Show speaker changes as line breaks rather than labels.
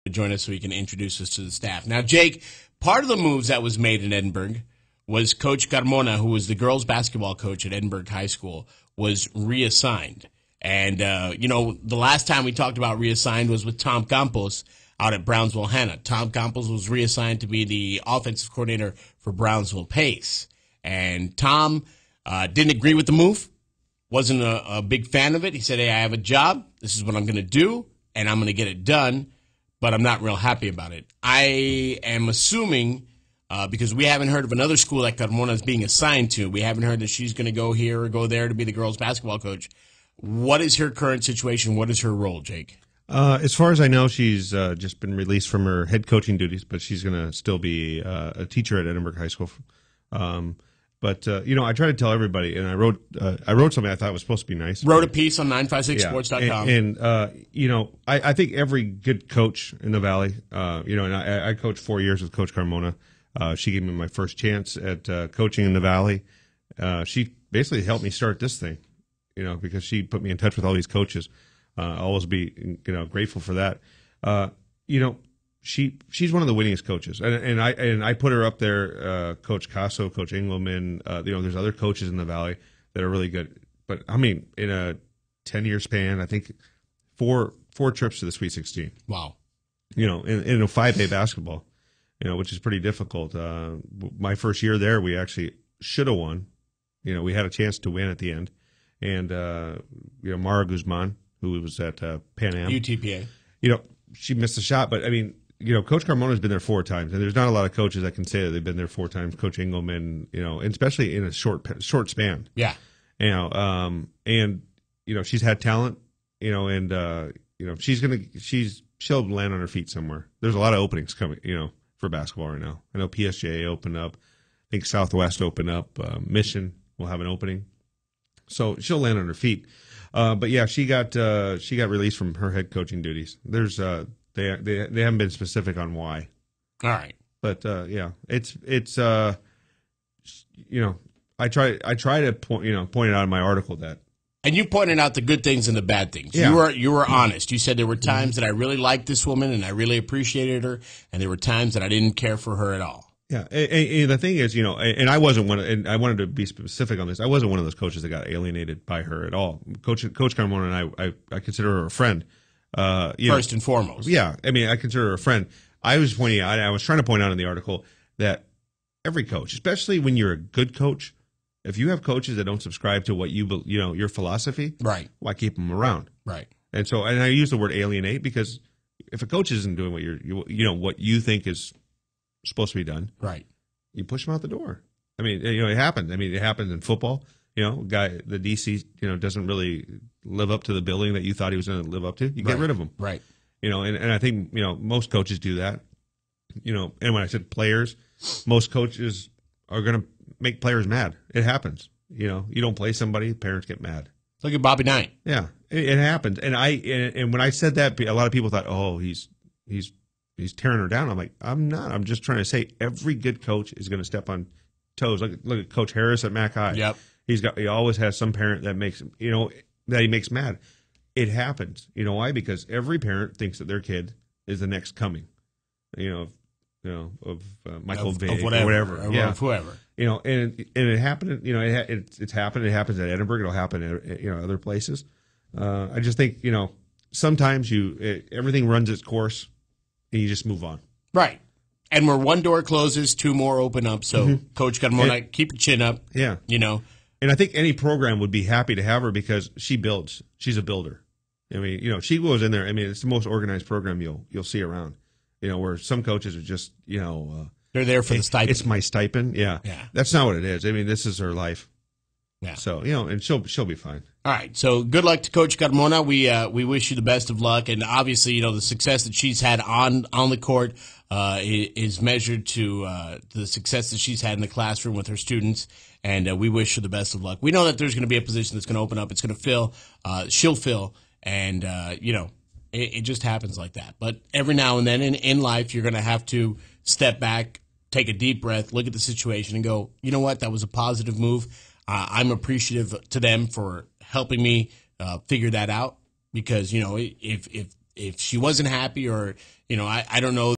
to join us so he can introduce us to the staff. Now, Jake, part of the moves that was made in Edinburgh was Coach Carmona, who was the girls' basketball coach at Edinburgh High School, was reassigned. And, the last time we talked about reassigned was with Tom Campos out at Brownsville Hanna. Tom Campos was reassigned to be the offensive coordinator for Brownsville Pace. And Tom didn't agree with the move, wasn't a big fan of it. He said, hey, I have a job. This is what I'm going to do, and I'm going to get it done, but I'm not real happy about it. I am assuming, because we haven't heard of another school that Carmona is being assigned to, we haven't heard that she's going to go here or go there to be the girls' basketball coach. What is her current situation? What is her role, Jake?
As far as I know, she's just been released from her head coaching duties, but she's going to still be a teacher at Edinburgh High School. But I try to tell everybody, and I wrote something I thought was supposed to be nice.
Wrote a piece on 956sports.com.
And I think every good coach in the Valley, and I coached 4 years with Coach Carmona. She gave me my first chance at coaching in the Valley. She basically helped me start this thing, because she put me in touch with all these coaches. I'll always be, grateful for that. She's one of the winningest coaches, and I put her up there. Coach Casso, Coach Engelman. There's other coaches in the Valley that are really good. But I mean, in a 10-year span, I think four trips to the Sweet 16.
Wow.
In a 5A basketball, which is pretty difficult. My first year there, we actually should have won. We had a chance to win at the end, and Mara Guzman, who was at Pan Am,
UTPA.
She missed a shot, but I mean, Coach Carmona's been there 4 times, and there's not a lot of coaches that can say that they've been there 4 times. Coach Engelman, and especially in a short span.
Yeah.
She's had talent, and she'll land on her feet somewhere. There's a lot of openings coming, for basketball right now. I know PSJA opened up. I think Southwest opened up. Mission will have an opening, so she'll land on her feet. But yeah, she got released from her head coaching duties. There's they haven't been specific on why.
All right,
but it's I try to point it out in my article that.
And you pointed out the good things and the bad things.
Yeah.
You were honest. You said there were times that I really liked this woman and I really appreciated her, and there were times that I didn't care for her at all.
Yeah, and the thing is, and I wasn't one. And I wanted to be specific on this. I wasn't one of those coaches that got alienated by her at all. Coach Carmona and I consider her a friend.
First and foremost.
Yeah, I mean, I consider her a friend. I was trying to point out in the article that every coach, especially when you're a good coach, if you have coaches that don't subscribe to what your philosophy,
right?
Why keep them around?
Right.
And so, and I use the word alienate because if a coach isn't doing what what you think is supposed to be done,
right,
you push them out the door. I mean, it happens. I mean, it happens in football. The DC, doesn't really live up to the billing that you thought he was going to live up to. You get rid of him,
right?
And I think most coaches do that. And when I said players, most coaches are going to make players mad. It happens. You don't play somebody, parents get mad.
Look at Bobby Knight.
Yeah, it happens. And when I said that, a lot of people thought, oh, he's tearing her down. I'm like, I'm not. I'm just trying to say every good coach is going to step on toes. Look at Coach Harris at Mac High.
Yep.
He always has some parent that makes that he makes mad. It happens. You know why? Because every parent thinks that their kid is the next coming. Of Michael Vick or whatever.
Of whoever.
And it happened. It's happened. It happens at Edinburgh. It'll happen at other places. I just think sometimes everything runs its course, and you just move on.
Right. And where one door closes, 2 more open up. So, Coach Carmona, keep your chin up.
Yeah. And I think any program would be happy to have her because she builds. She's a builder. I mean, she goes in there. I mean, it's the most organized program you'll see around. Where some coaches are just,
they're there for the stipend.
It's my stipend. Yeah. That's not what it is. I mean, this is her life.
Yeah.
So, and she'll be fine.
All right. So good luck to Coach Carmona. We wish you the best of luck. And obviously, the success that she's had on the court is measured to the success that she's had in the classroom with her students. And we wish her the best of luck. We know that there's going to be a position that's going to open up. It's going to fill. She'll fill. And, it just happens like that. But every now and then in life, you're going to have to step back, take a deep breath, look at the situation, and go, you know what? That was a positive move. I'm appreciative to them for helping me figure that out because, if if she wasn't happy, or I don't know.